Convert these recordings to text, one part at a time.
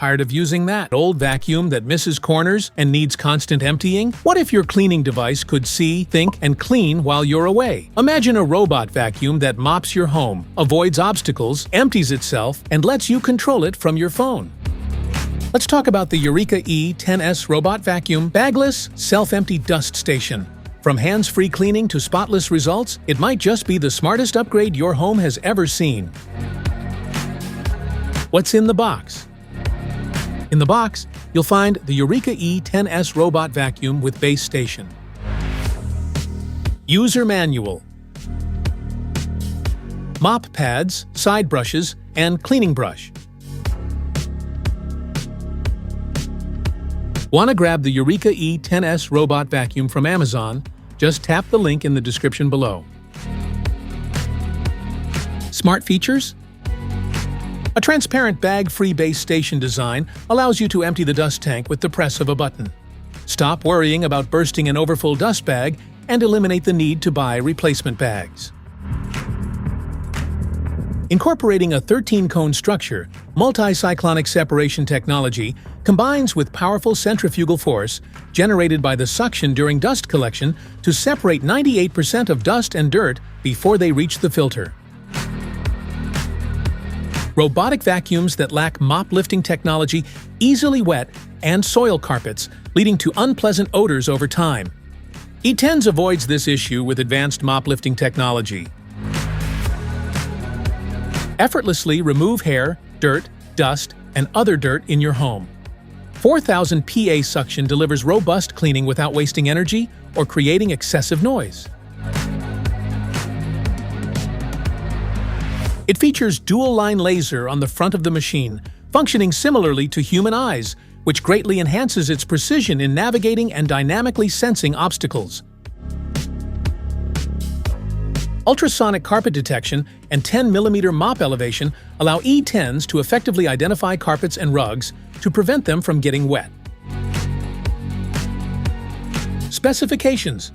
Tired of using that old vacuum that misses corners and needs constant emptying? What if your cleaning device could see, think, and clean while you're away? Imagine a robot vacuum that mops your home, avoids obstacles, empties itself, and lets you control it from your phone. Let's talk about the Eureka E10s Robot Vacuum Bagless Self-Empty Dust Station. From hands-free cleaning to spotless results, it might just be the smartest upgrade your home has ever seen. What's in the box? In the box, you'll find the Eureka E10s Robot Vacuum with base station. User manual. Mop pads, side brushes, and cleaning brush. Want to grab the Eureka E10s Robot Vacuum from Amazon? Just tap the link in the description below. Smart features? A transparent bag-free base station design allows you to empty the dust tank with the press of a button. Stop worrying about bursting an overfull dust bag and eliminate the need to buy replacement bags. Incorporating a 13-cone structure, multi-cyclonic separation technology combines with powerful centrifugal force generated by the suction during dust collection to separate 98% of dust and dirt before they reach the filter. Robotic vacuums that lack mop lifting technology easily wet and soil carpets, leading to unpleasant odors over time. E10s avoids this issue with advanced mop lifting technology. Effortlessly remove hair, dirt, dust, and other dirt in your home. 4,000 PA suction delivers robust cleaning without wasting energy or creating excessive noise. It features dual-line laser on the front of the machine, functioning similarly to human eyes, which greatly enhances its precision in navigating and dynamically sensing obstacles. Ultrasonic carpet detection and 10mm mop elevation allow E10s to effectively identify carpets and rugs to prevent them from getting wet. Specifications.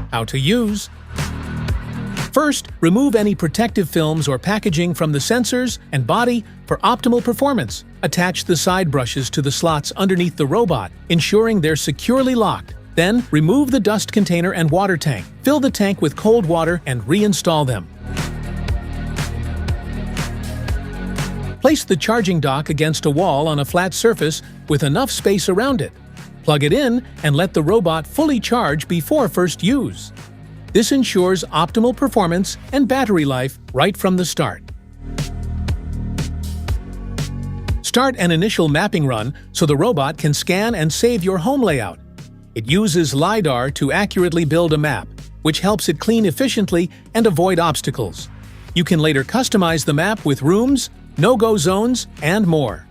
How to use. First, remove any protective films or packaging from the sensors and body for optimal performance. Attach the side brushes to the slots underneath the robot, ensuring they're securely locked. Then, remove the dust container and water tank. Fill the tank with cold water and reinstall them. Place the charging dock against a wall on a flat surface with enough space around it. Plug it in and let the robot fully charge before first use. This ensures optimal performance and battery life right from the start. Start an initial mapping run so the robot can scan and save your home layout. It uses LiDAR to accurately build a map, which helps it clean efficiently and avoid obstacles. You can later customize the map with rooms, no-go zones, and more.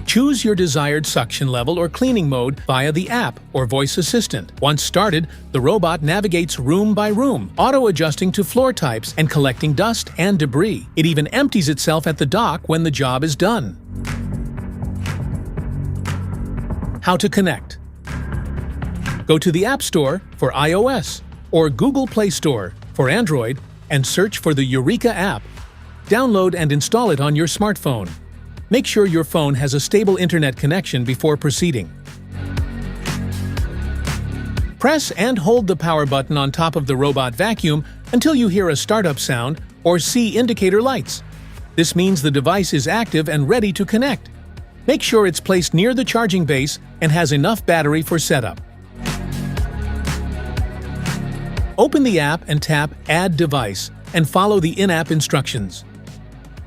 Choose your desired suction level or cleaning mode via the app or voice assistant. Once started, the robot navigates room by room, auto-adjusting to floor types and collecting dust and debris. It even empties itself at the dock when the job is done. How to connect. Go to the App Store for iOS or Google Play Store for Android and search for the Eureka app. Download and install it on your smartphone. Make sure your phone has a stable internet connection before proceeding. Press and hold the power button on top of the robot vacuum until you hear a startup sound or see indicator lights. This means the device is active and ready to connect. Make sure it's placed near the charging base and has enough battery for setup. Open the app and tap Add Device and follow the in-app instructions.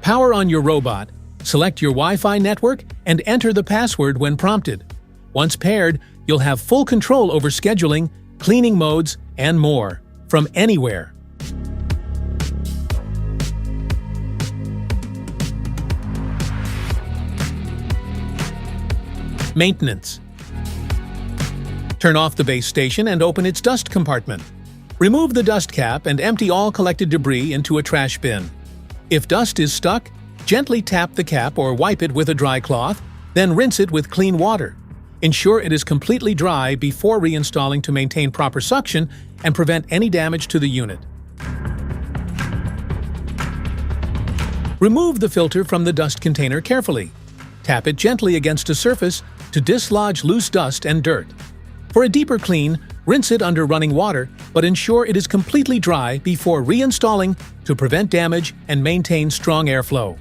Power on your robot. Select your Wi-Fi network and enter the password when prompted. Once paired, you'll have full control over scheduling, cleaning modes, and more from anywhere. Maintenance. Turn off the base station and open its dust compartment. Remove the dust cap and empty all collected debris into a trash bin. If dust is stuck, gently tap the cap or wipe it with a dry cloth, then rinse it with clean water. Ensure it is completely dry before reinstalling to maintain proper suction and prevent any damage to the unit. Remove the filter from the dust container carefully. Tap it gently against a surface to dislodge loose dust and dirt. For a deeper clean, rinse it under running water, but ensure it is completely dry before reinstalling to prevent damage and maintain strong airflow.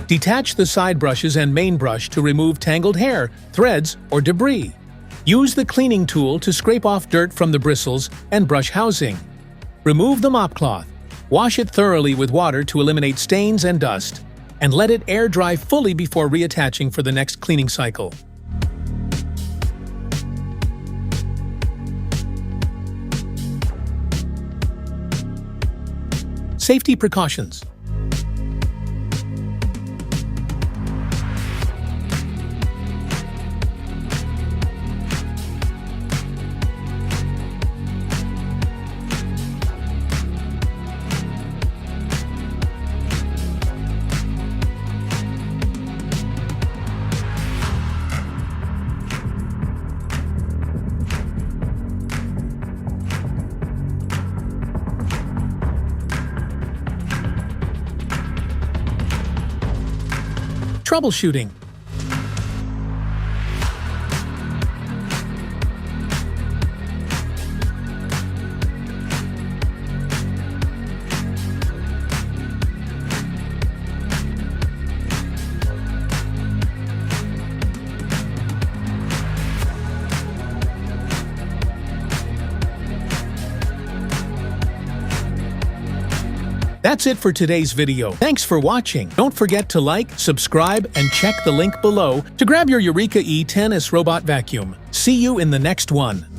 Detach the side brushes and main brush to remove tangled hair, threads, or debris. Use the cleaning tool to scrape off dirt from the bristles and brush housing. Remove the mop cloth. Wash it thoroughly with water to eliminate stains and dust, and let it air dry fully before reattaching for the next cleaning cycle. Safety precautions. Troubleshooting. That's it for today's video. Thanks for watching. Don't forget to like, subscribe, and check the link below to grab your Eureka E10s robot vacuum. See you in the next one.